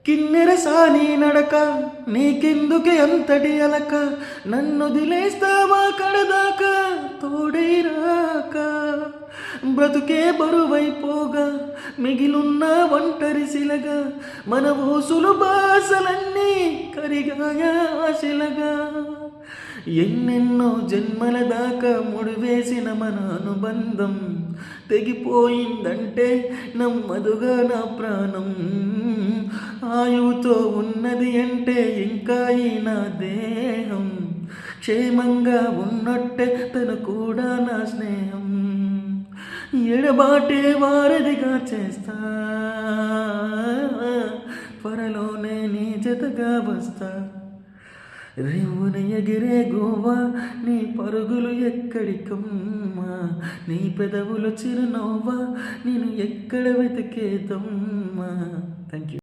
కిన్నెర సాని నడక నీకెందుకే అంతటి అలక నన్నొదిలేస్తావా కడదాకా తోడై రాక బ్రతుకే బరువైపోగా మిగిలున్న ఒంటరి శిలగా మన ఊసులు బాసలన్నీ కరిగాయ ఆశలగా ఎన్నెన్నో జన్మల దాకా ముడివేసిన మన అనుబంధం తెగిపోయిందంటే నమ్మదుగా నా ప్రాణం ఆయువుతో ఉన్నది అంటే ఇంకా ఈ నా దేహం క్షేమంగా ఉన్నట్టే తను కూడా నా స్నేహం ఎడబాటే వారధిగా చేస్తా త్వరలోనే నీ జతగా వస్తా రేవున ఎగిరే గోవా నీ పరుగులు ఎక్కడికమ్మా నీ పెదవులు చిరునవ్వా నేను ఎక్కడ వెతికేదమ్మా థ్యాంక్ యూ